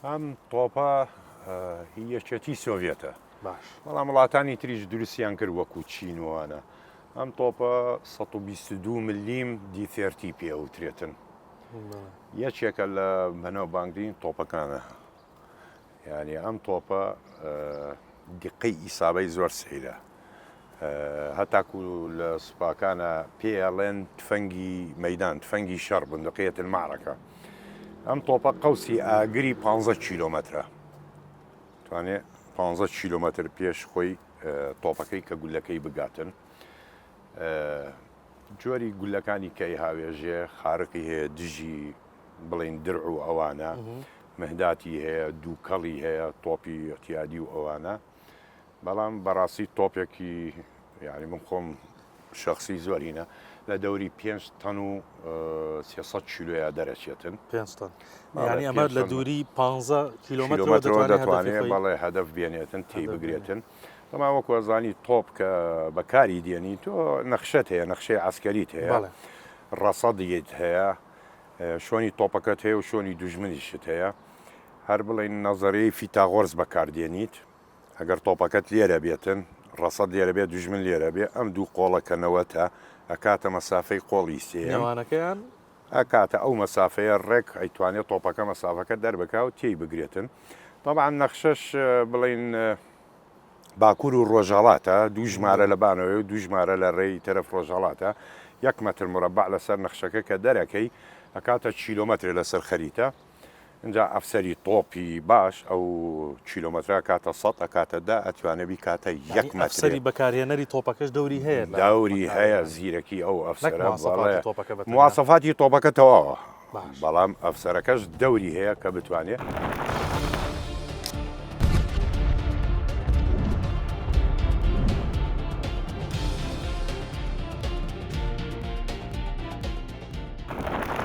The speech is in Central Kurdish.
ئەم تۆپە هی یەکێتی سۆڤێتە باش بەڵام وڵاتانی تریش دروستیان کرد وەکو چینوانە. ئەم تۆپە 122 ملیم دیفێرتی پێوترێتن یەکێکە لە بەناوبانگترین تۆپەکانە. یعنی ئەم تۆپە دیقەی ئیسابەی زۆر سەیرە، هەتاکو لە سوپاکانە پێڵێن تفەنگی مەدان، تفەنگی شەڕ بندقیەت المعرەکە. ئەم تۆپە قەوسی ئاگری 15 کیلۆمەترە، توانێت 15 کیلۆمەتر پێش خۆی تۆپەکەی کە گولەکەی بگاتن. جۆری گولەکانی کەی هاوێژێ خارقی هەیە، دژی بڵین درع و ئەوانە، مەهداتی هەیە، دووکەڵی هەیە، تۆپی احتیادی و ئەوانە. بەڵام بەڕاستی تۆپێکی یعنی من خۆم شخصی زۆرینە لە دەوری 5 تەن و 300 کیلۆیە دەرەچێتن. 5 تەن یعنی ئەمە لە دووری 15 کیلۆمەتر دەتوانێت بەڵێ هەدەف بێنێتن تێی بگرێتن. ئەما وەکو ئەزانی تۆپ کە بەکاری دێنی تۆ نەخشەت هەیە، نەخشەی عسکەریت هەیە، ڕەسەدیت هەیە، شۆنی تۆپەکەت هەیە و شۆنی دوژمنیشت هەیە. هەر بڵین نەزەرەیەی فیتاغۆرس بەکاردێنیت، ئەگەر تۆپەکەت لێرە بێتن، ڕەسەد لێرە بێت، دوژمن لێرە بێ، ئەم دوو قۆڵەکەنەوەتە ئەکاتە مەسافەی قۆڵی سێوانەکەیان ئەکاتە ئەو مەسافەیە ڕێک ئەیتوانێت تۆپەکە مەسافەکە دەربکە و تێی بگرێتن. طبعا نەخشەش بڵین باکوور و ڕۆژهەڵاتە، دوو ژمارە لە بانەوەی و دوو ژمارە لە ڕێی تەرەف ڕۆژهەڵاتە. 1 مەتر مربع لەسەر نەخشەکە کە دەرەکەی ئەکاتە کیلۆمەتر لەسەر خەریتە. اینجا ئەفسەری تۆپی باش ئەو کیلۆمەترا کاتە 100 ئەکاتەدا ئەتوانێت بیکاتە 1 مەتر. ئەفسەری بەکارهێنەری تۆپەکەش دەوری هەیە، داوری هەیە، زیرەکی ئەو ئەفسەرە مواسەفاتی تۆپەکە تەواوە، بەڵام ئەفسەرەکەش دەوری هەیە کە بتوانێت